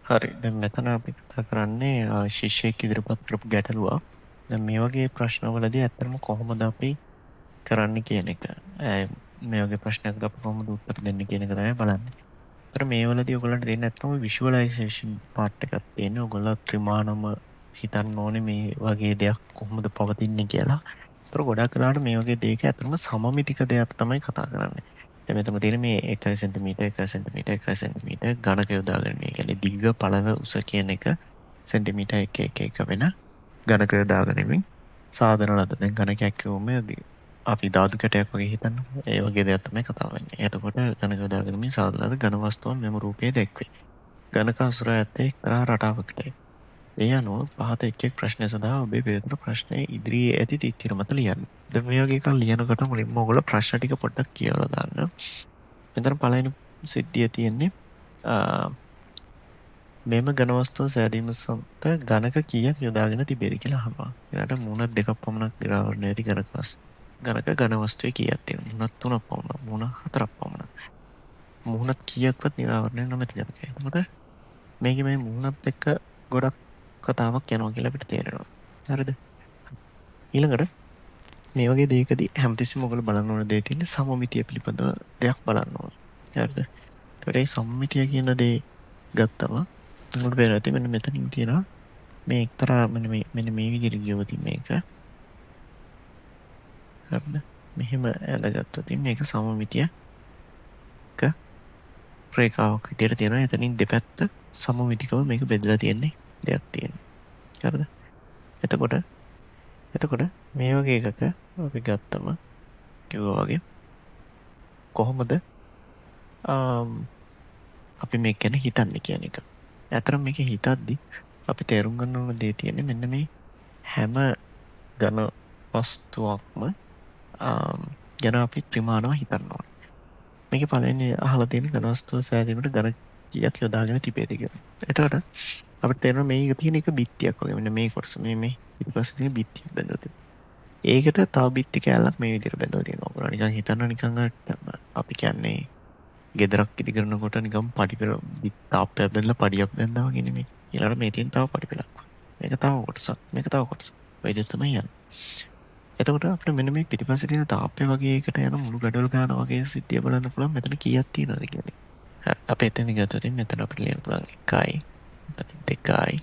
හරි. දැන් මෙතන අපි කතා කරන්නේ ශිෂ්‍යයෙක් ඉදිරිපත් කරපු ගැටලුවක්. දැන් මේ වගේ ප්‍රශ්නවලදී ඇත්තටම කොහොමද අපි කරන්නේ කියන එක. මේ වගේ ප්‍රශ්නයකට අපි කොහොමද උත්තර දෙන්නේ කියන එක තමයි බලන්නේ. ඒතර මේ වලදී ඔයගොල්ලන්ට දෙන්න ඇත්තම විෂුවලයිසේෂන් පාර්ට් එකක් තියෙනවා. ඔයගොල්ලෝ ත්‍රිමාණම හිතන්න ඕනේ මේ වගේ දෙයක් කොහොමද පවතින්නේ කියලා. ඒතර ගොඩක් වෙලාවට මේ වගේ දෙයක ඇත්තම සමමිතික දෙයක් තමයි කතා කරන්නේ. දැන් මෙතන තියෙන මේ 1 සෙන්ටිමීටර් 1 සෙන්ටිමීටර් 1 සෙන්ටිමීටර් ඝනක යොදාගෙන මේ කියන්නේ දිග පළල උස කියන එක සෙන්ටිමීටර් 1 වෙන ඝනක යොදාගෙනමින් සාධන ලද. දැන් ඝනකයක් කියුවම අපි ධාතු කැටයක් වගේ හිතන්න. ඒ වගේ දෙයක් තමයි කතා වෙන්නේ. එතකොට ඝනක යොදාගෙනමින් සාධන ලද ඝන වස්තුන් මෙම රූපයේ දැක්වේ. ඝනක අසුර ඇත්තේ එක්තරා රටාවකට. ඒ අනුව පහත එක් ප්‍රශ්නය සඳහා ඔබේ පෙරතුරු ප්‍රශ්නය ඉදිරියේ ඇති තිත්තිර මත ලියන්න. දැන් මේ වගේ එකක් ලියනකොට මුලින්ම ඔයගොල්ලෝ ප්‍රශ්න ටික පොඩ්ඩක් කියවලා දාන්න. මෙතන පළවෙනි සිද්ධිය තියෙන්නේ මෙම ඝන වස්තුව සෑදීම සමග ඝනක කීයක් යොදාගෙන තිබේද කියලා අහනවා. ඊළඟට මුහුණ දෙකක් පමණක් නිරාවරණය ඇති ඝනක ඝන වස්තුවේ කීයක් තියෙනවද? මුහුණක් තුනක් පමණ, මුහුණ හතරක් පමණ. මුහුණත් කීයක්වත් නිරාවරණය නොමැති ඝනකය. එතකොට මේකේ මේ මුහුණත් එක්ක ගොඩක් කතාවක් යනවා කියලා අපිට තේරෙනවා. හරිද? ඊළඟට මේ වගේ දෙයකදී හැමතිස්සෙම ඔයගොල්ලෝ බලන්න ඕන දේ තියෙන්නේ සමමිතිය පිළිබඳව දෙයක් බලන්න ඕනේ. හරිද? ඒකට මේ සමමිතිය කියන දේ ගත්තම ඔයගොල්ලෝ පේනවා ඇති මෙන්න මෙතනින් තියෙනවා මේ එක්තරා මෙන්න මේ විදිහට ගියොත් මේක හරිද? මෙහෙම ඇඳගත්තොත් මේක සමමිතියක රේඛාවක් විදිහට තියෙනවා. එතනින් දෙපැත්ත සමමිතිකව මේක බෙදලා තියෙන්නේ දෙයක් තියෙනවා. හරිද? එතකොට මේ වගේ එකක අපි ගත්තම කිව්වා වගේ කොහොමද අපි මේක ගැන හිතන්නේ කියන එක. ඇත්තටම මේක හිතද්දි අපි තේරුම් ගන්න ඕන දේ තියෙන්නේ මෙන්න මේ හැම ඝන වස්තුවක්ම ගැන අපි ත්‍රිමාණව හිතන්න ඕනේ. මේකේ පළවෙනි අහලා තියෙන ඝන වස්තුව සෑදීමට ඝන කීයක් යොදාගෙන තිබේද කියලා. එතකොට අපිට තේරෙනවා මේක තියෙන එක බිත්තියක් වගේ. මෙන්න මේ කොටස මේ ඊපස්සේ තියෙන බිත්තියක් බඳලා තියෙනවා. ඒකට තව බිත්ති කෑල්ලක් මේ විදිහට බඳලා තියෙනවා. ඔයගොල්ලෝ නිකන් හිතන්න නිකන් අපි කියන්නේ ගෙදරක් ඉදි කරනකොට නිකන් පඩි පෙර තාප්පයක් බැඳලා පඩියක් බැඳා වගේ නෙමෙයි. ඊළඟට මේ තියෙන තව පඩි පෙළක්. මේක තව කොටසක්. මේක තව කොටසක්. ඔය විදිහට තමයි යන්නේ. එතකොට අපිට මෙන්න මේ පිටිපස්සේ තියෙන තාප්පය වගේ එකට යන මුළු ගඩොල් ගන්න වගේ සිද්ධිය බලන්න පුළුවන් මෙතන කීයක් තියෙනවද කියන්නේ. හරි. අපි එතන ගත්තොත් මෙතන අපිට ලියන්න පුළුවන් 1යි 2යි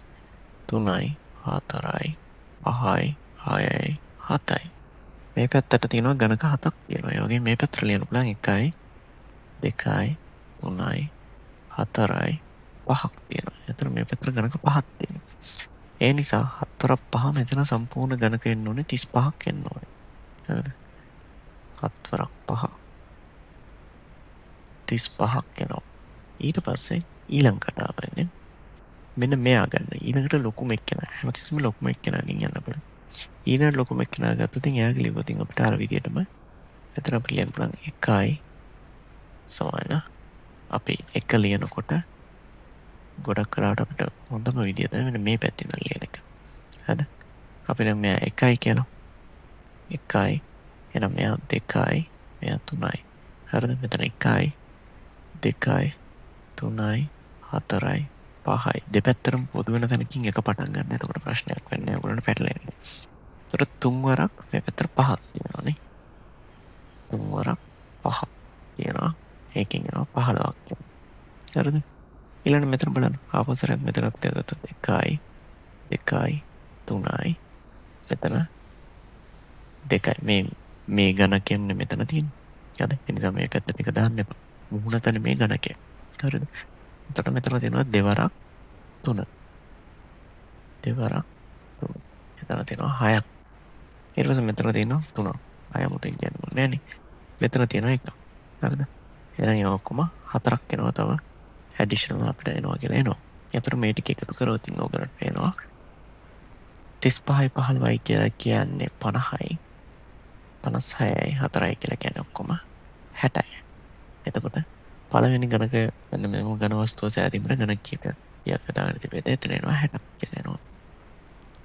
3යි 4යි 5යි 6යි 7යි. මේ පැත්තට තියෙනවා ඝනක 7ක් තියෙනවා. ඒ වගේ මේ පැත්තට ලියන්න පුළුවන් 1යි 2යි 3යි 4යි 5ක් තියෙනවා. එතන මේ පැත්තට ඝනක 5ක් තියෙනවා. ඒ නිසා 4ක් 5 මෙතන සම්පූර්ණ ඝනක එන්න ඕනේ 35ක් එන්න ඕනේ. හරිද? 4ක් 5 35ක් එනවා. ඊට පස්සේ ඊළඟ කතාව වෙන්නේ මෙන්න මෙයා ගන්න. ඊළඟට ලොකුම එක්කෙනා. හැමතිස්සෙම ලොකුම එක්කෙනාගෙන් යන්න බෑ. ඊළඟ ලොකුම එක්කෙනා ගත්තොත් එයාගේ ලියුවොත් අපිට අර විදියටම එතන අපිට ලියන්න පුළුවන් 1යි සමාන අපි 1 ලියනකොට ගොඩක් කරාට අපිට හොඳම විදිය තමයි මෙන්න මේ පැත්තෙන් ලියන එක. හරිද? අපි දැන් මෙයා 1යි කියලා. 1යි එහෙනම් මෙයා 2යි මෙයා 3යි. හරිද? මෙතන 1යි 2යි 3යි 4යි 5යි දෙපැත්තටම පොදු වෙන තැනකින් එක පටන් ගන්න. එතකොට ප්‍රශ්නයක් වෙන්නේ නැහැ. ඔයගොල්ලන්ට පැටලෙන්නේ. ඒතර 3 වරක් මේ පැත්තට 5ක් තියෙනවානේ. 3 වරක් 5ක් තියෙනවා. ඒකෙන් එනවා 15ක්. හරිද? ඊළඟ මෙතන බලන්න. ආපස්සට මෙතනක් තියාගත්තොත් 1යි 2යි 3යි මෙතන 2යි මේ ඝනකයෙන් මෙතන තියෙන්නේ. හරිද? ඒ නිසා මේ පැත්තට එක දාන්න එපා. මුහුණ තන මේ ඝනකය. හරිද? එතකොට මෙතන තියෙනවා දෙවරක් 3. දෙවරක් 3. එතන තියෙනවා 6ක්. ඊට පස්සේ මෙතන තියෙනවා 3ක්. 6 මුටින් කියන්නේ නෑනේ. මෙතන තියෙනවා 1ක්. හරිද? එහෙනම් ඒ ඔක්කොම 4ක් එනවා තව. ඇඩිෂනල් අපිට එනවා කියලා එනවා. ඒතර මේ ටික එකතු කරොත් ඔයගොල්ලන්ට පේනවා 35යි 15යි කියලා කියන්නේ 50යි 56යි 4යි කියලා කියන්නේ ඔක්කොම 60යි. එතකොට පළවෙනි ඝනක මෙන්න මේ ඝන වස්තුව සෑදීමට ඝනක කීපයක් දාගෙන තිබෙද එතන එනවා 60ක් කියලා එනවා.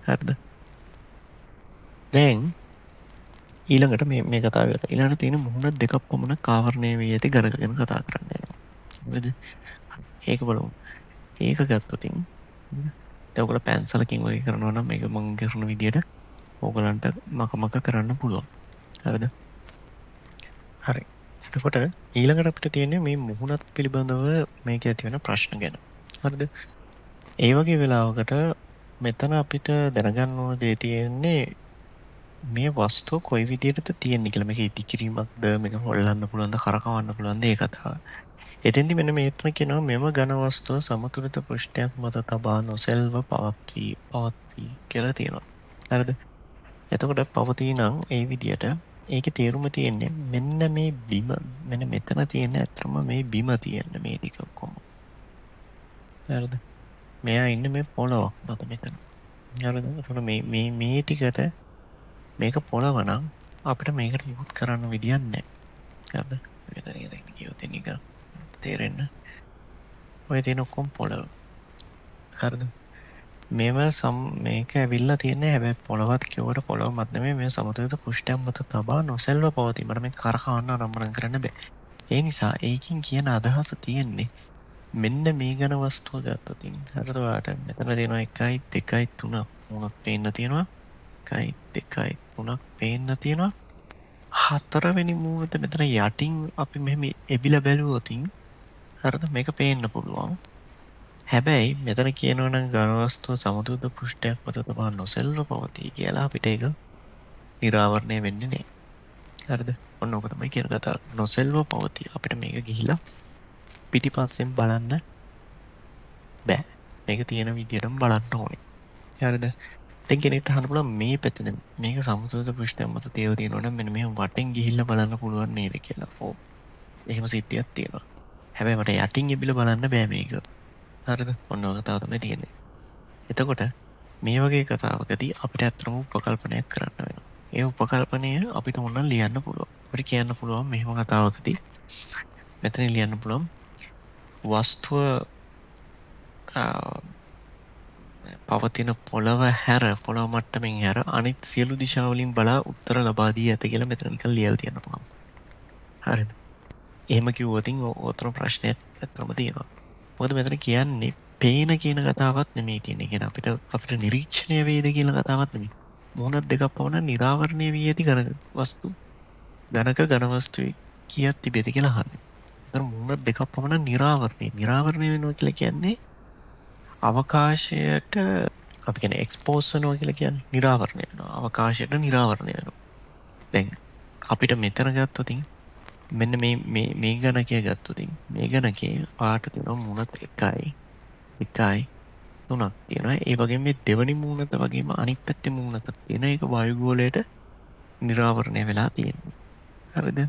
හරිද? දැන් ඊළඟට මේ කතාව ඉවරයි. ඊළඟට තියෙන මුහුණ දෙකක් පමණ ආවරණය වී ඇති ඝනක ගැන කතා කරන්න යනවා. හරිද? ඒක බලමු. ඒක ගත්තොතින් ඔයගොල්ලෝ පැන්සලකින් වගේ කරනවා නම් මේක මම කරන විදියට ඕගලන්ට මක කරන්න පුළුවන්. හරිද? හරි. එතකොට ඊළඟට අපිට තියෙන්නේ මේ මුහුණත් පිළිබඳව මේකේ ඇති වෙන ප්‍රශ්න ගැන. හරිද? ඒ වගේ වෙලාවකට මෙතන අපිට දැනගන්න ඕන දේ තියෙන්නේ මේ වස්තුව කොයි විදිහටද තියෙන්නේ කියලා. මේක ඉදිකිරීමක්ද, මේක හොල්ලන්න පුළුවන්ද, කරකවන්න පුළුවන්ද, ඒ කතාව. එතෙන්දි මෙන්න මේතන කියනවා මෙම ඝන වස්තුව සමතුලිත පෘෂ්ඨයක් මත තබා නොසෙල්ව පවත්වී කියලා තියෙනවා. හරිද? එතකොට පවතී නම් ඒ විදිහට ඒකේ තේරුම තියෙන්නේ මෙන්න මේ බිම මෙන්න මෙතන තියෙන අතරම මේ බිම තියෙන මේ ටික කොහොම. හරිද? මෙයා ඉන්නේ මේ පොළොවක් මත මෙතන. හරිද? එතකොට මේ ටිකට මේක පොළව නම් අපිට මේකට මුකුත් කරන්න විදියක් නැහැ. හරිද? මෙතන ඉඳන් කියොත් එනික තේරෙන්න. ඔය තියෙන ඔක්කොම පොළව. හරිද? මේක ඇවිල්ලා තියෙන්නේ හැබැයි පොළවත් කිව්වට පොළව මත නෙමෙයි මේ සමතුලිත පෘෂ්ඨයක් මත තබා නොසෙල්ව පවතී. මට මේක කරකවන්න ආරම්භ කරන්න බෑ. ඒ නිසා ඒකින් කියන අදහස තියෙන්නේ මෙන්න මේ ඝන වස්තුව ගත්තොත් හරිද? ඔයාලට මෙතන තියෙනවා 1 2 3 මොනක් පේන්න තියෙනවා? 1 2 3ක් පේන්න තියෙනවා. හතරවෙනි මූණට මෙතන යටින් අපි මෙහෙම එබිලා බැලුවොත් හරිද? මේක පේන්න පුළුවන්. හැබැයි මෙතන කියනවා නම් ඝන වස්තුව සමතුලිත පෘෂ්ඨයක් මත තබා නොසෙල්ව පවතී කියලා අපිට ඒක නිරාවරණය වෙන්නේ නැහැ. හරිද? ඔන්න ඕක තමයි කියන කතාව. නොසෙල්ව පවතී. අපිට මේක ගිහිලා පිටිපස්සෙන් බලන්න බෑ. මේක තියෙන විදියටම බලන්න ඕනේ. හරිද? දැන් කෙනෙක්ට අහන්න පුළුවන් මේ පැත්තෙන් මේක සමතුලිත පෘෂ්ඨයක් මත තියෙනවා නම් මෙන්න මෙහෙම වටෙන් ගිහිල්ලා බලන්න පුළුවන් නේද කියලා. ඔව්. එහෙම සිද්ධියක් තියෙනවා. හැබැයි මට යටින් එබිලා බලන්න බෑ මේක. හරිද? ඔන්න ඔය කතාව තමයි තියෙන්නේ. එතකොට මේ වගේ කතාවකදී අපිට අත්‍තරම උපකල්පනයක් කරන්න වෙනවා. ඒ උපකල්පනය අපිට ඕන ලියන්න පුළුවන්. අපිට කියන්න පුළුවන් මෙහෙම කතාවකදී මෙතන ලියන්න පුළුවන් වස්තුව පවතින පොළව හැර පොළව මට්ටමින් හැර අනිත් සියලු දිශාවලින් බලා උත්තර ලබා දී ඇත කියලා මෙතන නිකන් ලියලා තියන්න පුළුවන්. හරිද? එහෙම කිව්වොත් ඔතන ප්‍රශ්නයක් අත්‍තරම තියෙනවා. මොකද මෙතන කියන්නේ පේන කියන කතාවක් නෙමෙයි තියෙන්නේ. කියන්නේ අපිට නිරීක්ෂණය වේද කියන කතාවක් නෙමෙයි. මොහොනක් දෙකක් පමණ නිරාවරණය වී ඇති ඝන වස්තු ඝන වස්තුවේ කීයක් තිබෙද කියලා අහන්නේ. ඒතර මොහොනක් දෙකක් පමණ නිරාවරණය වෙනවා කියලා කියන්නේ අවකාශයට අපි කියන්නේ එක්ස්පෝස් වෙනවා කියලා කියන්නේ නිරාවරණය වෙනවා. අවකාශයට නිරාවරණය වෙනවා. දැන් අපිට මෙතන ගත්තොත් මෙන්න මේ ගණකය ගත්තොත් මේ ගණකේ පාට තියෙනවා මුණත් 1යි 3ක් තියෙනවා. ඒ වගේම මේ දෙවනි මූණත වගේම අනිත් පැත්තේ මූණතක් තියෙන එක වායුගෝලයට නිරාවරණය වෙලා තියෙනවා. හරිද?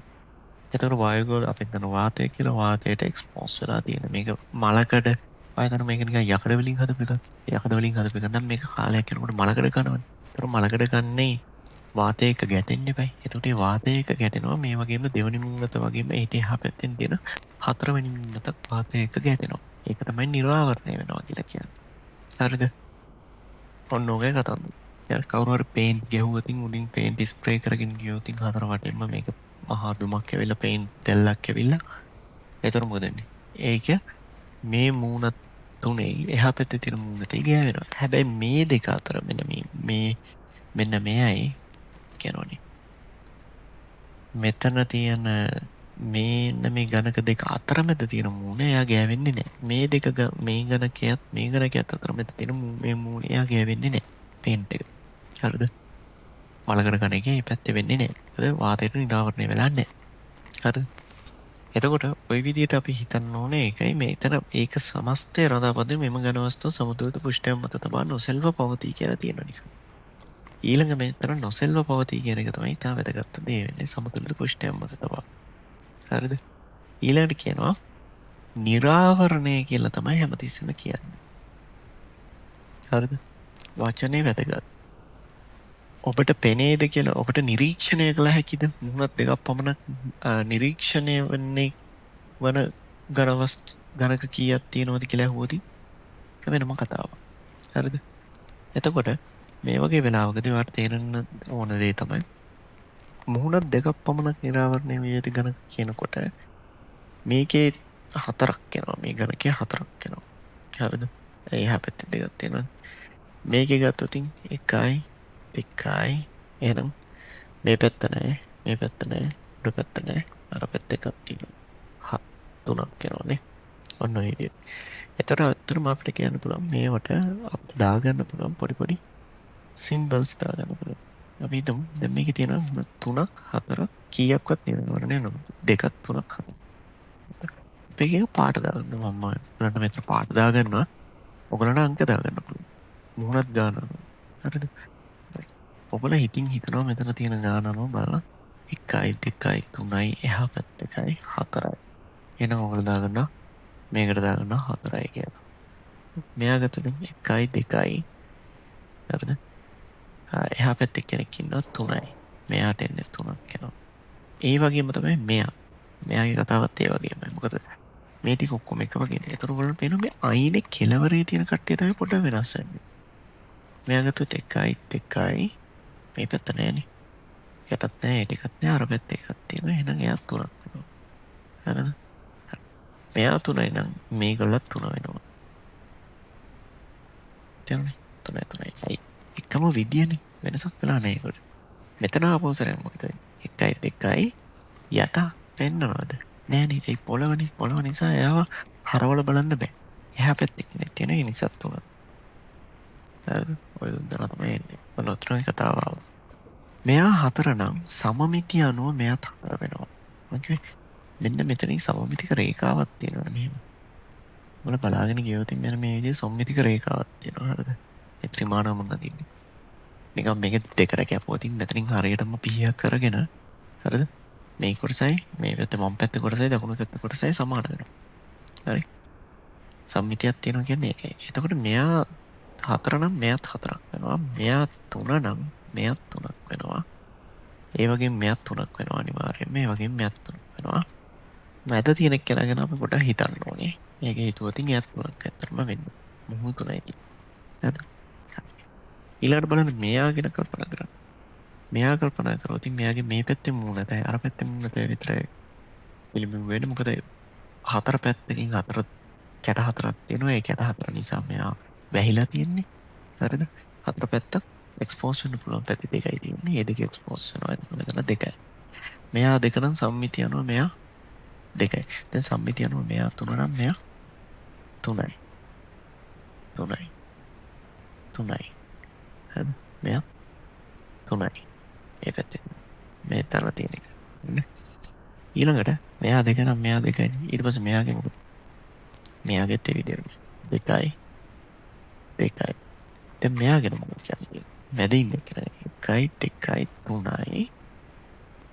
ඒතර වායුගෝල අපි හිතන වාතය කියලා වාතයට එක්ස්පෝස් වෙලා තියෙන. මේක මලකඩ ආයතන මේක නිකන් යකඩ වලින් හදපු එකක්. යකඩ වලින් හදපු එක නම් මේක කාලයක් යනකොට මලකඩ කනවනේ. ඒතර මලකඩ කන්නේ වාතය එක ගැටෙන්න එපයි. එතකොට මේ වාතය එක ගැටෙනවා මේ වගේම දෙවනි මූණත වගේම ඊට එහා පැත්තෙන් තියෙන හතරවෙනි මූණතත් වාතය එක ගැටෙනවා. ඒක තමයි නිරාවරණය වෙනවා කියලා කියන්නේ. හරිද? ඔන්න ඔගේ කතන්දර. දැන් කවුරු හරි පේන්ට් ගැහුවොත් උඩින් පේන්ට් ස්ප්‍රේ කරගෙන ගියොත් හතර වටේම මේක මහා දුමක් ඇවිල්ලා පේන්ට් දැල්ලක් ඇවිල්ලා එතකොට මොකද වෙන්නේ? ඒක මේ මූණත් තුනේ එහා පැත්තේ තියෙන මූණට ගෑවෙනවා. හැබැයි මේ දෙක අතර මෙන්න මෙයයි කියනෝනේ. මෙතන තියෙන මේ ගණක දෙක අතරමැද තියෙන මූණ එයා ගෑවෙන්නේ නැහැ. මේ ගණකයත් අතරමැද තියෙන මේ මූණ එයා ගෑවෙන්නේ නැහැ. පේන්ට් එක. හරිද? මලකඩ කණ එකේ මේ පැත්තේ වෙන්නේ නැහැ. මොකද වාතයට නිරාවරණය වෙලා නැහැ. හරිද? එතකොට ওই විදිහට අපි හිතන්න ඕනේ ඒකයි මේතන ඒක සමස්තය රඳාපවතින මෙම ඝන වස්තුව සමතුලිත පෘෂ්ඨයක් මත තබා නොසෙල්ව පවතී කියලා තියෙන නිසා. ඊළඟ මෙතන නොසෙල්ව පවතී කියන එක තමයි තා වැදගත් දේ වෙන්නේ සමතුලිත පෘෂ්ඨයක් මත තබා. හරිද? ඊළඟට කියනවා නිරාවරණය කියලා තමයි හැමතිස්සෙම කියන්නේ. හරිද? වචනේ වැදගත්. ඔබට පෙනේද කියලා ඔබට නිරීක්ෂණය කළ හැකිද? මුහුණත් දෙකක් පමණ නිරීක්ෂණය වන ගණක කීයක් තියෙනවද කියලා අහුවොත් ඒක වෙනම කතාවක්. හරිද? එතකොට මේ වගේ වෙලාවකදී ඔයාලට තේරෙන්න ඕන දේ තමයි මුහුණත් දෙකක් පමණ නිරාවරණය වී ඇති ගණක කියනකොට මේකේ හතරක් එනවා. මේ ගණකේ හතරක් එනවා. හරිද? එහා පැත්තේ දෙකක් තියෙනවා. මේකේ ගත්තොත් 1යි 2යි එහෙනම් මේ පැත්ත නැහැ මේ පැත්ත නැහැ උඩ පැත්ත නැහැ අර පැත්ත එකක් තියෙනවා. තුනක් වෙනවානේ. ඔන්න ඔය විදිහට. එතකොට අතරම අපිට කියන්න පුළුවන් මේවට අපිට දාගන්න පුළුවන් පොඩි පොඩි සිම්බල්ස් දාගන්න පුළුවන්. අපි හිතමු දැන් මේකේ තියෙනවා 3ක් 4ක් කීයක්වත් නිරවරණය නෑ. 2ක් 3ක් 4ක්. මේකේ පාට දාගන්න මම ඔයාලට මෙතන පාට දාගන්නවා. ඔයගලන්ට අංක දාගන්න පුළුවන්. මුහුණත් ගන්නවා. හරිද? ඔයගොල්ලෝ හිතනවා මෙතන තියෙන ගාන අනුව බලලා 1යි 2යි 3යි එහා පැත්ත 1යි 4යි. එහෙනම් ඔයගොල්ලෝ දාගන්නවා මේකට දාගන්නවා 4යි කියලා. මෙයා ගත්තොත් 1යි 2යි හරිද? එහා පැත්තේ කෙනෙක් ඉන්නවා 3යි. මෙයාට එන්නේ 3ක් යනවා. ඒ වගේම තමයි මෙයා. මෙයාගේ කතාවත් ඒ වගේමයි. මොකද මේ ටික ඔක්කොම එක වගේනේ. ඒතර ඔයගොල්ලන්ට පේනවා මේ අයිනේ කෙලවරේ තියෙන කට්ටිය තමයි පොඩ්ඩක් වෙනස් වෙන්නේ. මෙයා ගත්තොත් 1යි 2යි මේ පැත්ත නෑනේ. යටත් නෑ ඒ ටිකත් නෑ අර පැත්තේ එකක් තියෙනවා. එහෙනම් එයා 3ක් වෙනවා. හරිද? මෙයා 3යි නම් මේගොල්ලත් 3 වෙනවා. තේරුණේ? 3යි. එකම විදියනේ වෙනසක් වෙලා නෑ ඒගොල්ලෝ. මෙතන ආපෝසරයක් මොකද වෙන්නේ? 1යි 2යි යට පෙන්නනවද? නෑනේ. ඒ පොළව නිසා එයාව හරවල බලන්න බෑ. එහා පැත්තේ කෙනෙක් තියෙන ඒ නිසා 3. හරිද? ඔය දුන්නා තමයි එන්නේ. ඔන්න ඔතනයි කතාව ආවා. මෙයා 4 නම් සමමිතිය අනුව මෙයාත් 4 වෙනවා. ඕකේ. මෙන්න මෙතනින් සමමිතික රේඛාවක් තියෙනවා මෙහෙම. ඔයාලා බලාගෙන ගියොත් මෙන්න මේ විදිහේ සමමිතික රේඛාවක් තියෙනවා. හරිද? ඒ ත්‍රිමාණව මම අදින්නේ. නිකන් මේක දෙකට කැපුවොත් මෙතනින් හරියටම පිහියක් කරගෙන හරිද? මේ කොටසයි මේ පැත්ත වම් පැත්ත කොටසයි දකුණු පැත්ත කොටසයි සමාන වෙනවා. හරි? සම්මිතියක් තියෙනවා කියන්නේ ඒකයි. එතකොට මෙයා 4 නම් මෙයාත් 4ක් වෙනවා. මෙයා 3 නම් මෙයාත් 3ක් වෙනවා. ඒ වගේම මෙයාත් 3ක් වෙනවා අනිවාර්යයෙන්ම. ඒ වගේම මෙයාත් 3ක් වෙනවා. මැද තියෙන කෙනා ගැන අපි පොඩ්ඩක් හිතන්න ඕනේ. මේක හිතුවොත් එයාත් 3ක් ඇත්තටම වෙන්නේ. මොහොත 3යි. හරිද? ඊළඟට බලන්න මෙයා ගැන කල්පනා කරන්න. මෙයා කල්පනා කරොත් මෙයාගේ මේ පැත්තේ මූණතයි අර පැත්තේ මූණතයි විතරයි පිළිබිඹු වෙන්නේ. මොකද හතර පැත්තකින් හතර කැට හතරක් තියෙනවා. ඒ කැට හතර නිසා මෙයා වැහිලා තියෙන්නේ. හරිද? හතර පැත්තක් එක්ස්පෝස් වෙන්න පුළුවන් පැති දෙකයි තියෙන්නේ. ඒ දෙක එක්ස්පෝස් වෙනවා. මෙතන දෙකයි. මෙයා දෙක නම් සම්මිතිය අනුව මෙයා දෙකයි. දැන් සම්මිතිය අනුව මෙයා 3 නම් මෙයා 3යි. 3යි. හරිද? මෙයා 3යි. ඒ පැත්තේ මේ තන තියෙන එක. ඊළඟට මෙයා දෙක නම් මෙයා දෙකයි. ඊට පස්සේ මෙයාගේ මොකද? මෙයාගෙත් ඒ විදිහට 2යි. දැන් මෙයා ගැන මොකද කියන්නේ? මැද ඉන්න කෙනා 1යි 2යි 3යි.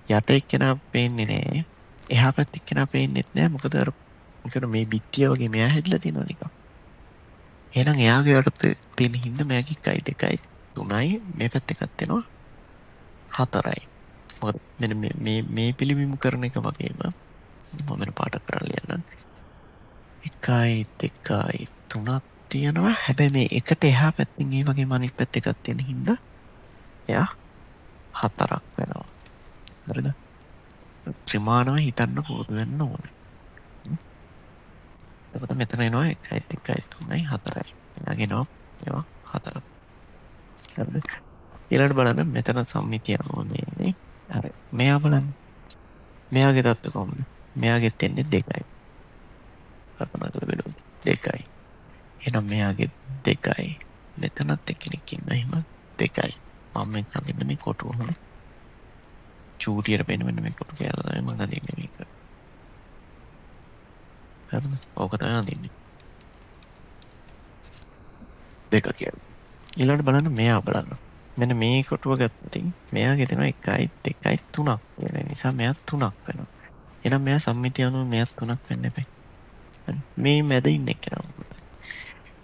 යට එක්කෙනා පේන්නේ නැහැ. එහා පැත්තේ එක්කෙනා පේන්නේත් නැහැ. මොකද අර මොකද මේ බිත්තිය වගේ මෙයා හැදිලා තියෙනවා නිකන්. එහෙනම් එයාගේ යට තියෙන හින්දා මෙයාගේ 1යි 2යි 3යි මේ පැත්ත එකක් වෙනවා 4යි. මොකද මෙන්න මේ පිළිබිඹු කරන එක වගේම මම වෙන පාට කරලා ලියන්නම්. 1යි 2යි 3ක් තියෙනවා. හැබැයි මේ එකට එහා පැත්තෙන් ඒ වගේම අනිත් පැත්ත එකක් තියෙන හින්දා එයා 4ක් වෙනවා. හරිද? ත්‍රිමාණව හිතන්න පුරුදු වෙන්න ඕනේ. එතකොට මෙතන එනවා 1යි 2යි 3යි 4යි. එයාගේ එනවා ඒවා 4ක්. හරිද? ඊළඟට බලන්න මෙතන සම්මිතිය අනුව මේ හරි. මෙයා බලන්න. මෙයාගේ තත්ත්වය කොහොමද? මෙයාගෙත් එන්නේ 2යි. කල්පනා කරලා බලන්න 2යි. එහෙනම් මෙයාගේ 2යි. මෙතනත් එක්කෙනෙක් ඉන්නවා එහෙම 2යි. මම මේ අදින්න මේ කොටුව හොන. චූටියට පෙන්න මෙන්න මේ කොටු කියලා තමයි මම අදින්නේ මේක. හරිද? ඕක තමයි අදින්නේ. 2 කියලා. ඊළඟට බලන්න මෙයා බලන්න. මෙන්න මේ කොටුව ගත්තොත් මෙයාගේ දෙනවා 1යි 2යි 3ක් වෙන නිසා මෙයා 3ක් වෙනවා. එහෙනම් මෙයා සම්මිතිය අනුව මෙයා 3ක් වෙන්න එපා. මේ මැද ඉන්න කෙනා.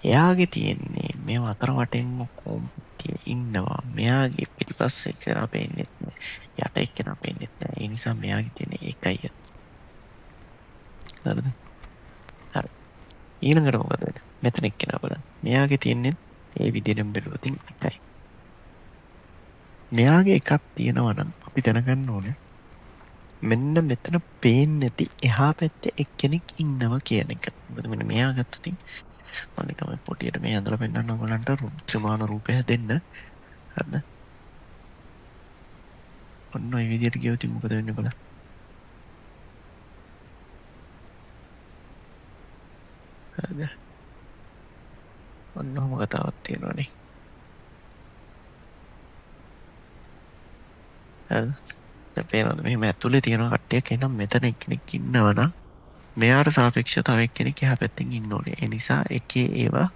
එයාගේ තියෙන්නේ මේ අතර වටෙන්ම කොම්පිය ඉන්නවා. මෙයාගේ පිටිපස්සේ කෙනා පේන්නේ නැහැ. යට එක්කෙනා පේන්නේ නැහැ. ඒ නිසා මෙයාගේ තියෙන්නේ 1යි. හරිද? හරි. ඊළඟට මොකද වෙන්නේ? මෙතන එක්කෙනා බලන්න. මෙයාගේ තියෙන්නේ ඒ විදිහෙන් බැලුවොත් 1යි. මෙයාගේ එකක් තියෙනවා නම් අපි දැනගන්න ඕනේ මෙන්න මෙතන පේන්නේ නැති එහා පැත්තේ එක්කෙනෙක් ඉන්නවා කියන එක. මොකද මෙන්න මෙයා ගත්තොත් මම නිකන් මේ පොටියට මේ ඇඳලා පෙන්නන්න ඔයගලන්ට ත්‍රිමාන රූපය දෙන්න. හරිද? ඔන්න ඔය විදිහට ගියොත් මොකද වෙන්නේ බලන්න. හරිද? ඔන්න ඔහොම කතාවක් තියෙනවානේ. හරිද? දැන් පේනවද මෙහෙම ඇතුලේ තියෙන කට්ටියක් එනම් මෙතන එක්කෙනෙක් ඉන්නවනම් මෙයාට සාපේක්ෂව තව එක්කෙනෙක් එහා පැත්තෙන් ඉන්න ඕනේ. ඒ නිසා එකේ ඒවා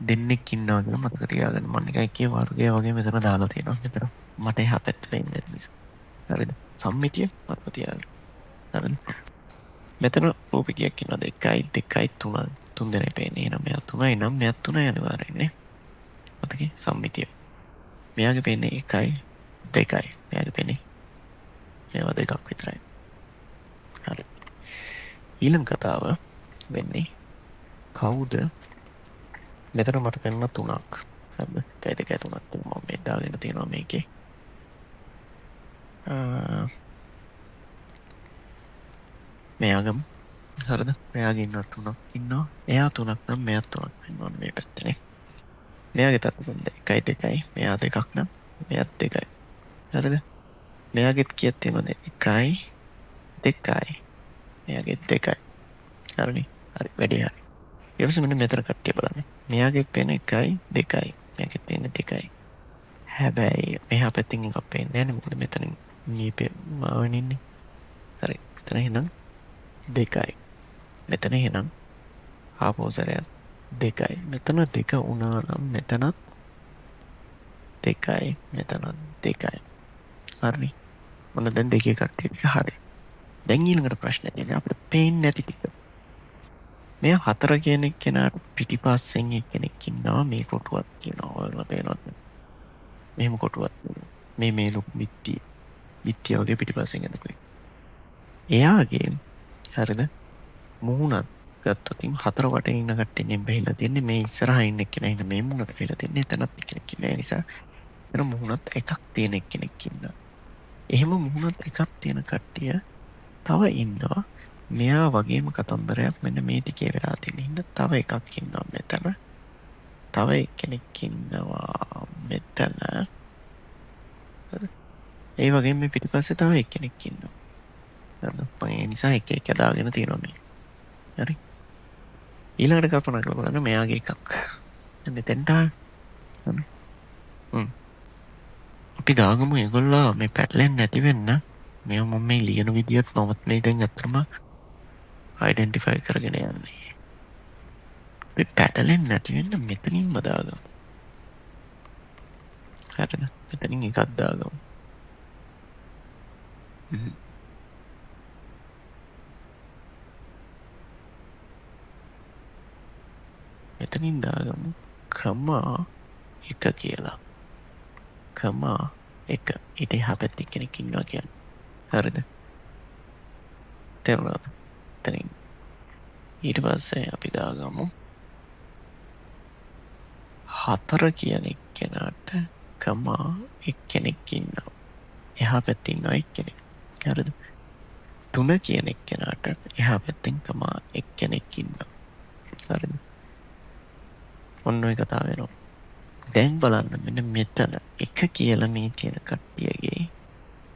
දෙන්නෙක් ඉන්නවා කියලා මතක තියාගන්න. මම නිකන් එකේ වර්ගය වගේ මෙතන දාලා තියෙනවා. මෙතන මට එහා පැත්තට ඉන්න නිසා. හරිද? සම්මිතිය මතක තියාගන්න. හරිද? මෙතන රූපිකයක් ඉන්නවද? 1 2 3 තුන් දෙනෙක් පේන්නේ. එහෙනම් මෙයා 3යි නම් මෙයා 3යි අනිවාර්යෙන් නේ. මතකේ සම්මිතිය. මෙයාගේ පේන්නේ 1යි 2යි. මෙයාගේ පේන්නේ මේවා දෙකක් විතරයි. හරි. ඊළඟ කතාව වෙන්නේ කවුද මෙතන මට පෙන්න 3ක්. හරිද? 1 2 3ක් මම මේ දාගෙන තියෙනවා මේකේ. මෙයාගම හරිද? මෙයාගේ ඉන්න 3ක් ඉන්නවා. එයා 3ක් නම් මෙයා 3ක් වෙනවා මේ පැත්තේ. මෙයාගේ තත්ත්වෙ 1 2යි. මෙයා 2ක් නම් මෙයාත් 2යි. හරිද? මෙයාගෙත් කීයක් තියෙනවද? 1යි 2යි. මෙයාගේ 2යි. හරිනේ. හරි වැඩි හරි. ඊට පස්සේ මෙන්න මෙතන කට්ටිය බලන්න. මෙයාගේ පේන 1යි 2යි. මෙයාගේ පේන 2යි. හැබැයි මෙහා පැත්තෙන් එකක් පේන්නේ නැහැ නේ. මොකද මෙතනින් නීපේ මාවෙන් ඉන්නේ. හරි. මෙතන එහෙනම් 2යි. මෙතන එහෙනම් ආපෝසරයක් 2යි. මෙතන 2 වුණා නම් මෙතනත් 2යි. මෙතනත් 2යි. හරිනේ. මොන දැන් දෙකේ කට්ටිය ටික හරි. දැන් ඊළඟට ප්‍රශ්නේ තියෙන්නේ අපිට පේන්නේ නැති ටික. මේ 4 කියන කෙනාට පිටිපස්සෙන් එක්කෙනෙක් ඉන්නවා මේ කොටුවක් කියනවා. ඔයාලා පේනවද? මෙහෙම කොටුවක්. මේ ලොකු බිත්තිය වගේ පිටිපස්සෙන් යනකොට. එයාගේ හරිද? මුහුණත් ගත්තොත් 4 වටේ ඉන්න කට්ටියනේ බහිලා තින්නේ මේ ඉස්සරහා ඉන්න කෙනා ඉන්න මේ මුහුණට බහිලා තින්නේ එතනත් එක්කෙනෙක් ඉන්නේ. ඒ නිසා එතන මුහුණත් එකක් තියෙන එක්කෙනෙක් ඉන්නවා. එහෙම මුහුණත් එකක් තියෙන කට්ටිය තව ඉන්නවා. මෙයා වගේම කතන්දරයක් මෙන්න මේ ටිකේ වෙලා තියෙන හින්දා තව එකක් ඉන්නවා මෙතන. තව එක්කෙනෙක් ඉන්නවා මෙතන. ඒ වගේම මේ පිටිපස්සේ තව එක්කෙනෙක් ඉන්නවා. හරිද? මම ඒ නිසා එක එක දාගෙන තියෙනවා මේ. හරි. ඊළඟට කල්පනා කරලා බලන්න මෙයාගේ එකක්. මෙතෙන්ට හරි. අපි දාගමු ඒගොල්ලෝ මේ පැටලෙන්නේ නැති වෙන්න. මේ මම මේ ලියන විදියත් නමුත් මේ දැන් අත්‍තරම අයිඩෙන්ටිෆයි කරගෙන යන්නේ. අපි පැටලෙන්නේ නැති වෙන්න මෙතනින්ම දාගමු. හරිද? මෙතනින් එකක් දාගමු. මෙතනින් දාගමු කමා 1 කියලා. කමා 1. ඊට එහා පැත්තේ කෙනෙක් ඉන්නවා කියන්නේ. හරිද? තේරුණාද? එතනින් ඊට පස්සේ අපි දාගමු 4 කියන එක්කෙනාට කමා එක්කෙනෙක් ඉන්නවා. එහා පැත්තේ ඉන්නවා එක්කෙනෙක්. හරිද? 3 කියන එක්කෙනාට එහා පැත්තෙන් කමා එක්කෙනෙක් ඉන්නවා. හරිද? ඔන්න ඔය කතාව වෙනවා. දැන් බලන්න මෙන්න මෙතන 1 කියලා මේ තියෙන කට්ටියගේ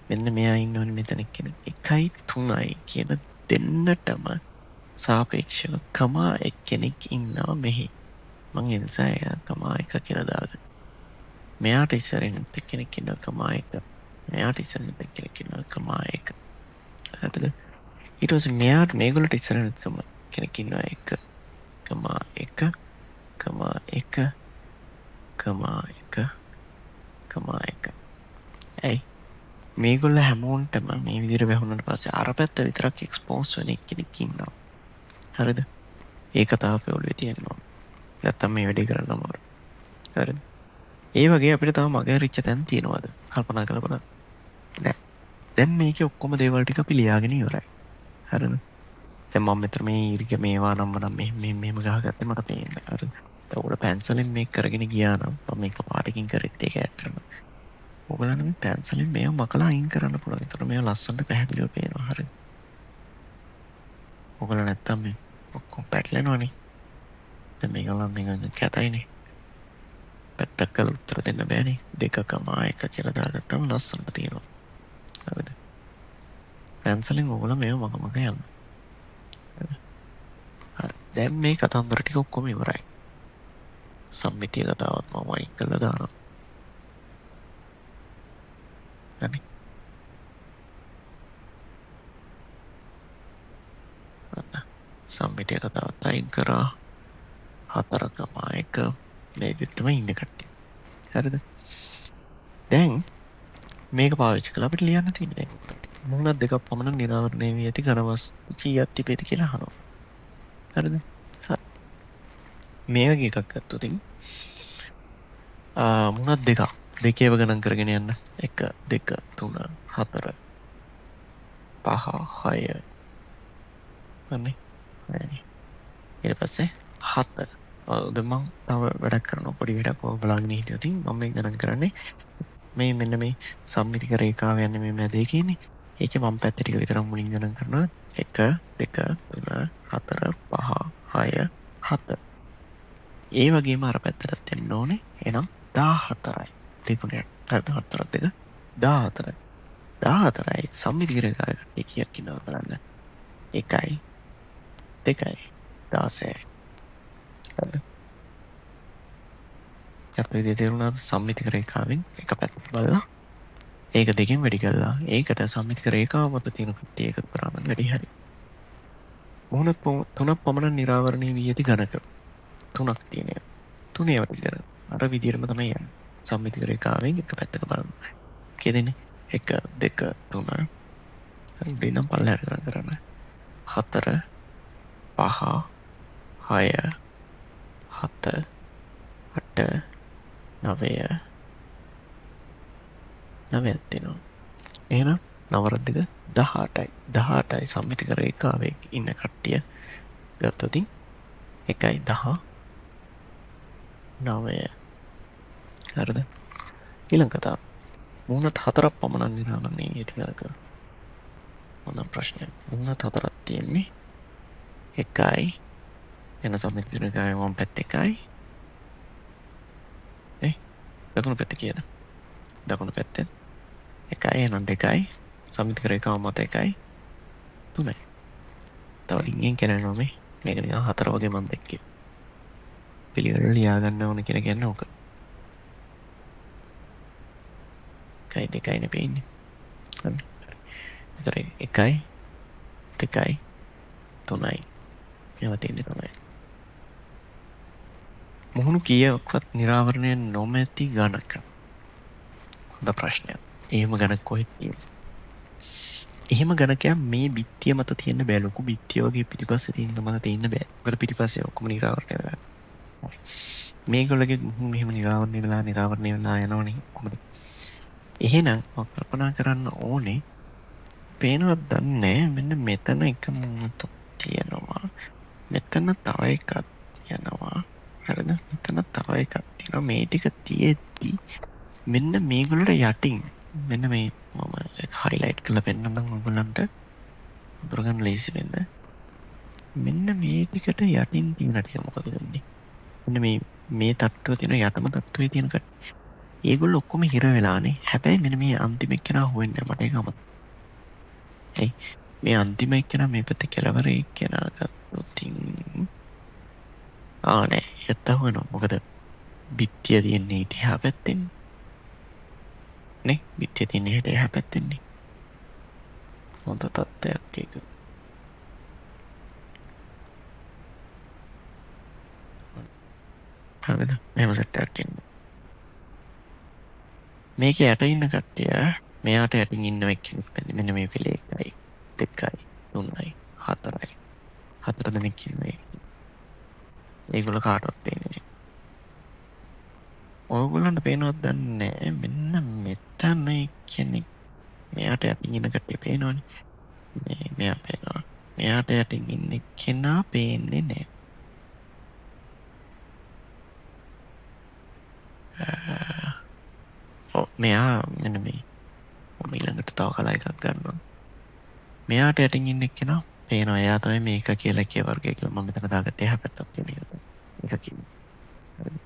මෙන්න මෙයා ඉන්නවනේ මෙතන කෙනෙක් 1යි 3යි කියන දෙන්නටම සාපේක්ෂව කමා එක්කෙනෙක් ඉන්නවා මෙහි. මං ඒ නිසා එයා කමා 1 කියලා දාගන්න. මෙයාට ඉස්සරින් එක්කෙනෙක් ඉන්නවා කමා 1. මෙයාට ඉස්සරින් එක්කෙනෙක් ඉන්නවා කමා 1. හරිද? ඊට පස්සේ මෙයාට මේගොල්ලන්ට ඉස්සරින් කෙනෙක් ඉන්නවා 1 කමා 1 කමා 1 කමා 1 කමා 1. ඇයි මේගොල්ල හැමෝන්ටම මේ විදිහට වැහුණාට පස්සේ අර පැත්ත විතරක් එක්ස්පෝස් වෙන කෙනෙක් ඉන්නවා. හරිද? ඒ කතාව අපේ ඔළුවේ තියෙනවා. නැත්තම් මේ වැඩේ කරන්න අමාරු. හරිද? ඒ වගේ අපිට තව මගහැරිච්ච තැන් තියෙනවද? කල්පනා කරලා බලන්න. නෑ. දැන් මේකේ ඔක්කොම දේවල් ටික අපි ලියාගෙන ඉවරයි. හරිද? දැන් මම මෙතන මේ ඉරික මේවා නම් මෙහෙම ගහගත්තේ මට පේන්නේ. හරිද? ඒකට පැන්සලෙන් මේක කරගෙන ගියා නම් මම මේක පාටකින් කරෙත් ඒක ඇත්තටම. ඔයගලන්ට මේ පැන්සලෙන් මේව මකලා අයින් කරන්න පුළුවන්. ඒතර මේව ලස්සනට පැහැදිලිව පේනවා. හරිද? ඔයගල නැත්තම් මේ ඔක්කොම පැටලෙනවනේ. දැන් මේගොල්ලන් නිකන් කැතයිනේ. පැත්තක් කරලා උත්තර දෙන්න බෑනේ. 2,1 කියලා දාගත්තම ලස්සනට තියෙනවා. හරිද? පැන්සලෙන් ඕගොල්ලෝ මේව මග යන්න. හරි. දැන් මේ කතන්දර ටික ඔක්කොම ඉවරයි. සම්මිතිය කතාවත් මම වයින් කළා දානවා. හරි. සම්මිතිය කතාවත් අයින් කරා. 4,1 මේ දෙත්තම ඉන්න කට්ටිය. හරිද? දැන් මේක පාවිච්චි කරලා අපිට ලියන්න තියෙන්නේ. මුහුණක් දෙකක් පමණ නිරාවරණය වී ඇති ඝන වස්තු කීයක් තිබේද කියලා අහනවා. හරිද? මේ වගේ එකක් ගත්තොත් මුහුණක් දෙකක් දෙකේව ගණන් කරගෙන යන්න. 1 2 3 4 5 6 අනේ ඊට පස්සේ 7 දැන් මම තව වැඩක් කරනවා පොඩි වැඩක් ඔය බලන්න හිටියොත් මම මේ ගණන් කරන්නේ මේ මෙන්න මේ සම්මිතික රේඛාව යන්නේ මේ මැද එකේනේ. ඒකේ වම් පැත්ත ටික විතරක් මුලින් ගණන් කරනවා. 1 2 3 4 5 6 7 ඒ වගේම අර පැත්තටත් එන්න ඕනේ. එහෙනම් 14යි. දෙගුණයක්. 14 දෙක 14යි. 14යි සම්මිතික රේඛාවේ කට්ටිය කීයක් ඉන්නවද බලන්න. 1යි 2යි 16යි. හරිද? යත් විදිහට තේරුණාද? සම්මිතික රේඛාවෙන් එක පැත්තක් බලලා ඒක දෙකෙන් වැඩි කළා. ඒකට සම්මිතික රේඛාව මත තියෙන කට්ටිය එකතු කරාම වැඩි හරි. මුහුණ තුනක් පමණ නිරාවරණය වී ඇති ඝනක තුනක් තියෙනවා. තුනේ වැඩි කරන. අර විදිහටම තමයි යන්නේ. සම්මිතික රේඛාවෙන් එක පැත්තක බලන්න. කියදෙන්නේ 1 2 3 හරි දෙනම් පල්ලෙහාට ගණන් කරන්න. 4 5 6 7 8 9 9ක් තියෙනවා. එහෙනම් 9 දෙක 18යි. 18යි සම්මිතික රේඛාවේ ඉන්න කට්ටිය ගත්තොත් 1යි 10 9 හරිද? ඊළඟ කතාව. මුහුණත් 4ක් පමණ නිරාවරණය වී ඇති ඝනක. මොන ප්‍රශ්නයක්? මුහුණත් 4ක් තියෙන්නේ. 1යි එන සම්මිතික රේඛාවේ වම් පැත්ත 1යි. දකුණු පැත්ත කීයද? දකුණු පැත්තෙන් 1යි එහෙනම් 2යි සම්මිතික රේඛාව මත 1යි 3යි. තව ලින්ගෙන් කරනවා මේක නිකන් 4 වගේ මම දැක්කේ. පිළිවෙල ලියා ගන්න ඕන කියලා කියන්නේ ඕක. 1යි 2යි නේ පෙන්නේ. හරි. ඒතර 1යි 2යි 3යි. මේවා තියෙන්නේ තමයි. මුහුණු කීයක්වත් නිරාවරණය නොමැති ඝනක. හොඳ ප්‍රශ්නයක්. එහෙම ඝනක කොහෙද තියෙන්නේ? එහෙම ඝනකයක් මේ බිත්තිය මත තියෙන්න බෑ. ලොකු බිත්තිය වගේ පිටිපස්සේ තියෙන මත තියෙන්න බෑ. මොකද පිටිපස්සේ ඔක්කොම නිරාවරණය වෙලා. මේගොල්ලෝගේ මුහුණු මෙහෙම නිරාවරණය වෙලා යනවනේ කොහොමද? එහෙනම් මම කල්පනා කරන්න ඕනේ පේනවද දන්නේ මෙන්න මෙතන එක මුහුණක් තියෙනවා. මෙතන තව එකක් යනවා. හරිද? මෙතන තව එකක් තියෙනවා. මේ ටික තියෙද්දි මෙන්න මේගොල්ලට යටින් මෙන්න මේ මම හයිලයිට් කරලා පෙන්නන්නම් ඔයගොල්ලන්ට දුරගන්න ලේසි වෙන්න. මෙන්න මේ ටිකට යටින් තියෙන ටික මොකද වෙන්නේ? මෙන්න මේ තට්ටුවේ තියෙන යටම තට්ටුවේ තියෙන ඒගොල්ලෝ ඔක්කොම හිර වෙලානේ. හැබැයි මෙන්න මේ අන්තිම එක්කෙනා හොයන්නේ මට ඒක අමතක. ඒ මේ අන්තිම එක්කෙනා මේ පැත්තේ කෙලවර එක්කෙනා ගත්තොත් නෑ එයත් අහුවෙනවා. මොකද බිත්තිය තියෙන්නේ ඊට එහා පැත්තෙන් නේ. බිත්තිය තියෙන්නේ ඊට එහා පැත්තෙන් නේ. හොඳ තත්ත්වයක් ඒක. හරිද? මෙහෙම සෙට් එකක් ඉන්නේ. මේකේ යට ඉන්න කට්ටිය මෙයාට යටින් ඉන්න එක්කෙනෙක් මෙන්න මේ පිළේ 1යි 2යි 3යි 4යි 4 දෙනෙක් ඉන්නේ. ඒගොල්ලෝ කාටවත් පේන්නේ නැහැ. ඔයගොල්ලන්ට පේනවද දන්නේ නැහැ. මෙන්න මෙතන කෙනෙක් මෙයාට යටින් ඉන්න කට්ටිය පේනවනේ. මෙයා පේනවා. මෙයාට යටින් ඉන්න කෙනා පේන්නේ නැහැ. මෙයා මෙන්න මේ ඊළඟට තව කලා එකක් ගන්නවා. මෙයාට යටින් ඉන්න කෙනා පේනවා. එයා තමයි මේක කියලා කිය වර්ගය කියලා මම මෙතන දාගත්තේ එහා පැත්තක් තියෙන එක. එකකින්. හරිද?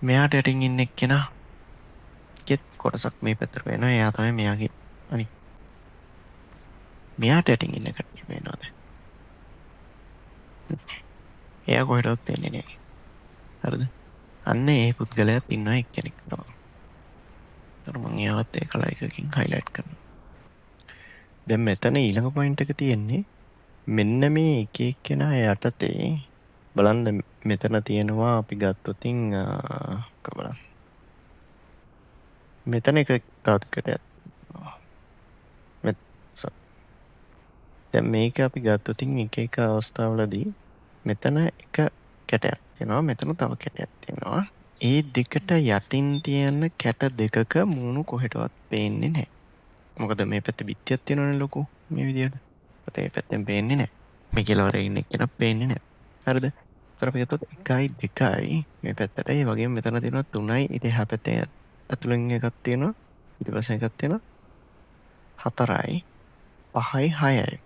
මෙයාට යටින් ඉන්න එක්කෙනා කෙත් කොටසක් මේ පැත්තට වෙනවා. එයා තමයි මෙයාගේ අනිත්. මෙයාට යටින් ඉන්න කට්ටිය වෙනවාද? එයා කොහෙටවත් පේන්නේ නැහැ. හරිද? අන්න ඒ පුද්ගලයාත් ඉන්නවා එක්කෙනෙක් තමයි. ඒතර මම එයාවත් ඒ කලර් එකකින් highlight කරනවා. දැන් මෙතන ඊළඟ පොයින්ට් එක තියෙන්නේ මෙන්න මේ එක එක්කෙනා යටතේ බලන්න මෙතන තියෙනවා අපි ගත්තොතින් බලන්න. මෙතන එක ධාතු කැටයක් තියෙනවා. දැන් මේක අපි ගත්තොතින් එක එක අවස්ථාවලදී මෙතන එක කැටයක් තියෙනවා, මෙතන තව කැටයක් තියෙනවා. ඒ දෙකට යටින් තියෙන කැට දෙකක මූණු කොහෙටවත් පේන්නේ නැහැ. මොකද මේ පැත්තේ බිත්තියක් තියෙනවනේ ලොකු මේ විදියට. ඒකට මේ පැත්තෙන් පේන්නේ නැහැ. මේ කෙළවරේ ඉන්න කෙනා පේන්නේ නැහැ. හරිද? ඒතර අපි ගත්තොත් 1යි 2යි මේ පැත්තට, ඒ වගේම මෙතන තියෙනවා 3යි, ඊට එහා පැත්තේ ඇතුලෙන් එකක් තියෙනවා, ඊට පස්සේ එකක් තියෙනවා 4යි 5යි 6යි.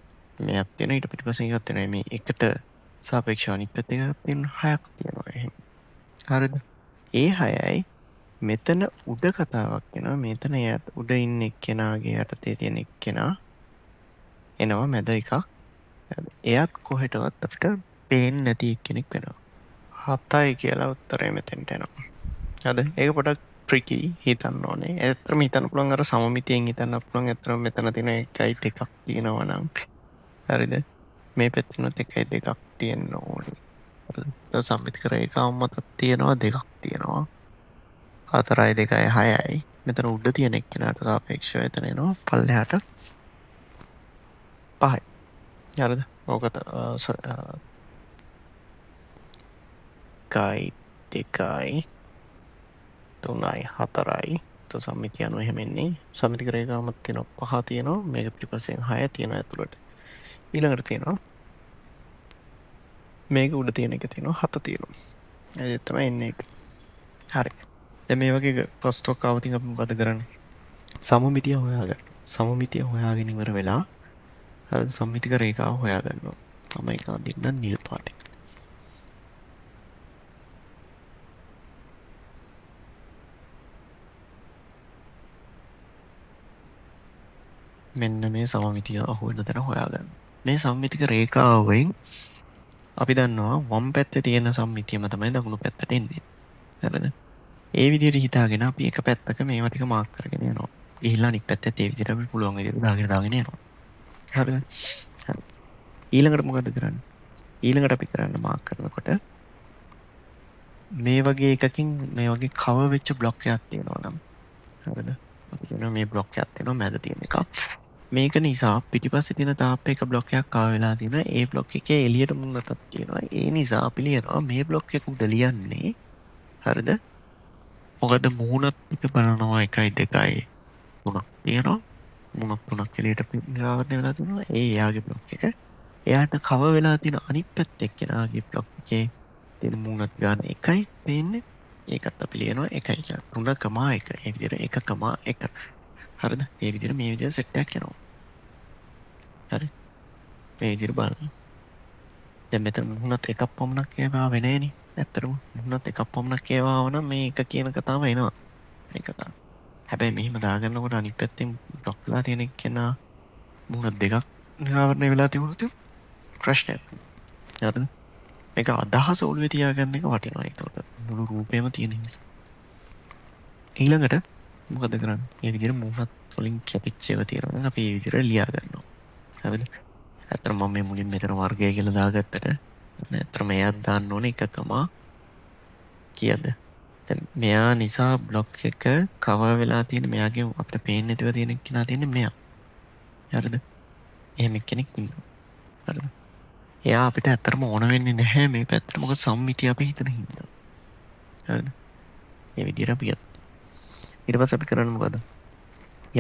මෙයක් තියෙනවා, ඊට පිටිපස්සේ එකක් තියෙනවා. මේ එකට සාපේක්ෂව අනිත් පැත්තේ එකක් තියෙනවා, 6ක් තියෙනවා එහෙම. හරිද? ඒ 6යි මෙතන උඩ කතාවක් වෙනවා. මෙතන උඩ ඉන්න එක්කෙනාගේ යටතේ තියෙන එක්කෙනා එනවා මැද එකක්. එයාත් කොහෙටවත් අපිට පේන්නේ නැති එක්කෙනෙක් වෙනවා. 7යි කියලා උත්තරය මෙතෙන්ට එනවා. හරිද? ඒක පොඩක් ට්‍රිකි හිතන්න ඕනේ. ඇත්තටම හිතන්න පුළුවන් අර සමමිතියෙන් හිතන්න පුළුවන්. ඇත්තටම මෙතන තියෙන 1යි 2ක් තියෙනවා නම්. හරිද? මේ පැත්තෙනුත් 1යි 2ක් තියෙන්න ඕනේ. හරිද? සම්මිති කර එක අම්මතක් තියෙනවා, 2ක් තියෙනවා. 4යි 2යි 6යි. මෙතන උඩ තියෙන එක්කෙනාට සාපේක්ෂව එතන එනවා පල්ලෙහාට 5යි. හරිද? ඕකත් 1යි 2යි 3යි 4යි. તો සම්මිතිය අනුව එහෙම එන්නේ. සම්මිති කර එක අම්මත් තියෙනවා 5 තියෙනවා. මේක පිටිපස්සෙන් 6 තියෙනවා ඇතුළට. ඊළඟට තියෙනවා මේක උඩ තියෙන එක තියෙනවා 7 තියෙනවා. ඒ තමයි එන්නේ එක. හරි. දැන් මේ වගේ ප්‍රශ්නයක් ආවොත් අපි මොකද කරන්නේ? සමමිතිය හොයාගන්න. සමමිතිය හොයාගෙන ඉවර වෙලා හරිද? සම්මිතික රේඛාව හොයාගන්නවා. මම ඒක අඳින්න නිල් පාටේ. මෙන්න මේ සමමිතිය අහුවෙන තැන හොයාගන්න. මේ සම්මිතික රේඛාවෙන් අපි දන්නවා වම් පැත්තේ තියෙන සම්මිතියම තමයි දකුණු පැත්තට එන්නේ. හරිද? ඒ විදිහට හිතාගෙන අපි එක පැත්තක මේවා ටික මාක් කරගෙන යනවා. ගිහිල්ලා අනිත් පැත්තේ ඒ විදිහට අපි පුළුවන් විදිහට දාගෙන යනවා. හරිද? හරි. ඊළඟට මොකද කරන්නේ? ඊළඟට අපි කරන්න මාක් කරනකොට මේ වගේ එකකින් මේ වගේ කවර් වෙච්ච බ්ලොක් එකක් තියෙනවා නම් හරිද? අපි කියනවා මේ බ්ලොක් එකක් තියෙනවා මැද තියෙන එක. මේක නිසා පිටිපස්සේ තියෙන තාප් එක බ්ලොක් එකක් ආව වෙලා තියෙනවා. ඒ බ්ලොක් එකේ එළියට මුන්නතක් තියෙනවා. ඒ නිසා අපි ලියනවා මේ බ්ලොක් එක උඩ ලියන්නේ හරිද? මොකද මූණත් එක බලනවා 1යි 2යි 3ක් තියෙනවා. මූණත් 3ක් එළියට නිරාවරණය වෙලා තියෙනවා. ඒ එයාගේ බ්ලොක් එක. එයාට කවර් වෙලා තියෙන අනිත් පැත්තේ කෙනාගේ බ්ලොක් එකේ තියෙන මූණත් ගන්න 1යි පේන්නේ. ඒකත් අපි ලියනවා 1යි කියලා. 3,1 ඒ විදිහට 1,1. හරිද? මේ විදිහට මේ විදිහට සෙට් එකක් යනවා. හරි. මේ විදිහට බලන්න. දැන් මෙතන මුහුණත් එකක් පමණක් ඒවා වෙන්නේ නේ. ඇත්තටම මුහුණත් එකක් පමණක් ඒවා වුණා මේ එක කියන කතාව එනවා. මේ කතාව. හැබැයි මෙහිම දාගන්නකොට අනිත් පැත්තෙන් ඩොක් වෙලා තියෙන කෙනා මුහුණ දෙකක් නිරාවරණය වෙලා තිබුණොත් ප්‍රශ්නයක්. හරිද? මේක අදහස ඔළුවේ තියාගන්න එක වටිනවා. ඒකට මුළු රූපේම තියෙන නිසා. ඊළඟට මොකද කරන්නේ? මේ විදිහට මුහුණත් වලින් කැපිච්ච ඒවා තියෙනවා නම් අපි මේ විදිහට ලියා ගන්නවා. හරිද? ඇත්තටම මම මේ මුලින් මෙතන වර්ගය කියලා දාගත්තට ඇත්තටම එයාත් දාන්න ඕනේ 1, කීයද? දැන් මෙයා නිසා බ්ලොක් එක කවර් වෙලා තියෙන මෙයාගේ අපිට පේන්නේ නැතිව තියෙන කෙනා තියෙන්නේ මෙයා. හරිද? එහෙම කෙනෙක් ඉන්නවා. හරිද? එයා අපිට ඇත්තටම ඕන වෙන්නේ නැහැ මේ පැත්තට. මොකද සම්මිතිය අපි හිතන හින්දා. හරිද? මේ විදිහට අපි ඊට පස්සේ අපි කරන්නේ මොකද?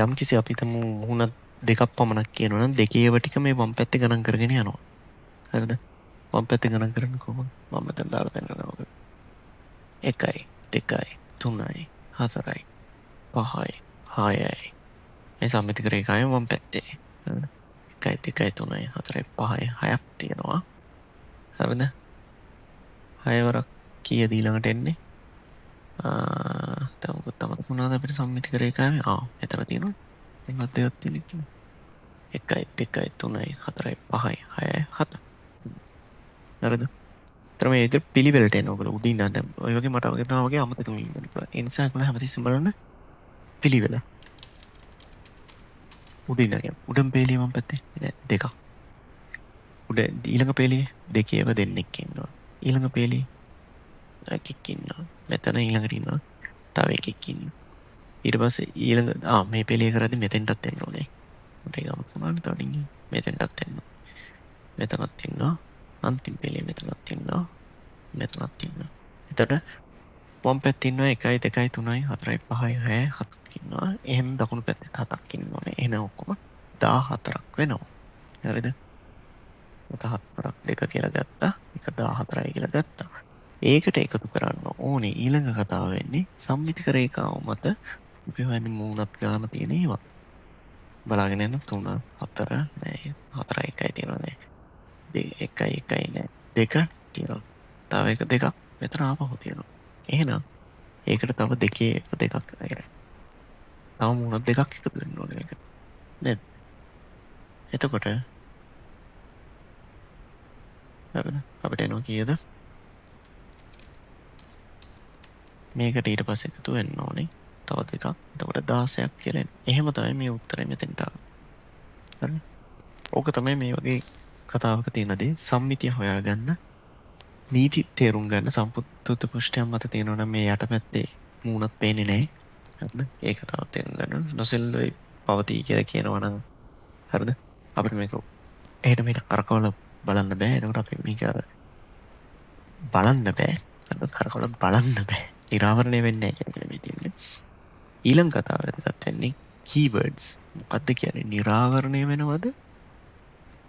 යම් කිසි අපි තමු මුහුණත් දෙකක් පමණක් කියනවා නම් දෙකේව ටික මේ වම් පැත්තේ ගණන් කරගෙන යනවා. හරිද? වම් පැත්තේ ගණන් කරන්නේ කොහොමද? මම මෙතන දාලා පෙන්නනවා. 1යි 2යි 3යි 4යි 5යි 6යි මේ සම්මිතික රේඛාවේ වම් පැත්තේ. හරිද? 1යි 2යි 3යි 4යි 5යි 6ක් තියෙනවා. හරිද? 6 වරක් කීයද ඊළඟට එන්නේ? තව මොකක්ද මතක වුණාද අපිට සම්මිති කරේ කාමේ? මෙතන තියෙනවා. මොකක්ද දෙයක් තියෙන්නේ කියලා. 1යි 2යි 3යි 4යි 5යි 6යි 7. හරිද? ඒතර මේ විදිහට පිළිවෙලට එන ඔයගොල්ලෝ උඩින් දැන් ඔය වගේ මට වගේ වගේ අමතක වෙන්න පුළුවන්. ඒ නිසා ඔයගොල්ලෝ හැමතිස්සෙම බලන්න පිළිවෙල. උඩින් දැන් උඩම් පේලිය මම පැත්තේ නෑ දෙකක්. උඩ ඊළඟ පේලියේ දෙකේව දෙන්නෙක් ඉන්නවා. ඊළඟ පේලියේ එකෙක් ඉන්නවා. මෙතන ඊළඟට ඉන්නවා. තව එකෙක් ඉන්නවා. ඊට පස්සේ ඊළඟ මේ පේලිය කරද්දි මෙතෙන්ටත් එන්න ඕනේ. මට ඒක අමතක වුණානේ තවටින් මෙතෙන්ටත් එන්න. මෙතනත් ඉන්නවා. අන්තිම පේලිය මෙතනත් ඉන්නවා. මෙතනත් ඉන්නවා. එතකොට වම් පැත්තේ ඉන්නවා 1යි 2යි 3යි 4යි 5යි 6යි 7ක් ඉන්නවා. එහෙනම් දකුණු පැත්තේ 7ක් ඉන්නෝනේ. එහෙනම් ඔක්කොම 14ක් වෙනවා. හරිද? එක 4ක් 2 කියලා ගත්තා. එක 14යි කියලා ගත්තා. ඒකට එකතු කරන්න ඕනේ ඊළඟ කතාව වෙන්නේ සම්මිතික රේඛාව මත අපි හොයන්නේ මූණත් ගාන තියෙන ඒවා. බලාගෙන යන 3 4 නෑ 4 1යි තියෙනවා නෑ. 1යි 1යි නෑ. 2 තියෙනවා. තව එක දෙකක් මෙතන ආපහු තියෙනවා. එහෙනම් ඒකට තව දෙකේ දෙකක් නේද? තව මූණක් දෙකක් එකතු වෙන්න ඕනේ මේක. නේද? එතකොට හරිද? අපිට එනවා කීයද? මේකට ඊට පස්සේ එකතු වෙන්න ඕනේ. තව දෙකක්. එතකොට 16ක් කියලා එන්නේ. එහෙම තමයි මේ උත්තරේ මෙතෙන්ට ආවේ. හරිද? ඕක තමයි මේ වගේ කතාවක තියෙන දේ. සම්මිතිය හොයාගන්න නීති තේරුම් ගන්න සම්පූර්ණ පුෂ්ඨයක් මත තියෙනවා නම් මේ යටපැත්තේ මූණක් පේන්නේ නැහැ. හරිද? ඒක තව තේරුම් ගන්න. නොසෙල්ලොයි පවතී කියලා කියනවා නම් හරිද? අපිට මේක එහෙට මෙහෙට කරකවල බලන්න බෑ. එතකොට අපි මේක අර බලන්න බෑ. කරකවල බලන්න බෑ. නිරාවරණය වෙන්නේ නැහැ කියන එක මේ තියෙන්නේ. ඊළඟ කතාව වැදගත් වෙන්නේ keywords. මොකද්ද කියන්නේ? නිරාවරණය වෙනවද?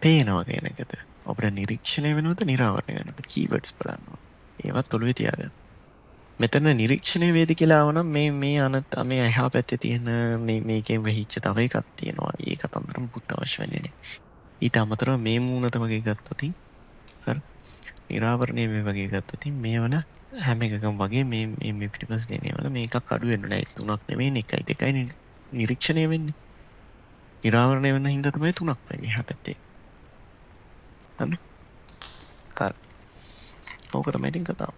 පේනවා කියන එකද? අපිට නිරීක්ෂණය වෙනවද? නිරාවරණය වෙනවද? keywords බලන්න. ඒවත් ඔළුවේ තියාගන්න. මෙතන නිරීක්ෂණය වේද කියලා ආවනම් මේ අනත් මේ එහා පැත්තේ තියෙන මේකෙන් වෙහිච්ච තව එකක් තියෙනවා. ඒ කතන්දර මුකුත් අවශ්‍ය වෙන්නේ නැහැ. ඊට අමතරව මේ මූණත වගේ ගත්තොත් හරි නිරාවරණය මේ වගේ ගත්තොත් මේ වන හැම එකකම වගේ මේ පිටිපස්ස දෙන ඒවා මේකක් අඩු වෙන්න නෑ. 3ක් නෙමෙයි 1යි 2යි නිරීක්ෂණය වෙන්නේ. නිරාවරණය වෙන්න හින්දා තමයි 3ක් වෙන්නේ එහා පැත්තේ. හරි. ඕක තමයි ඉතින් කතාව.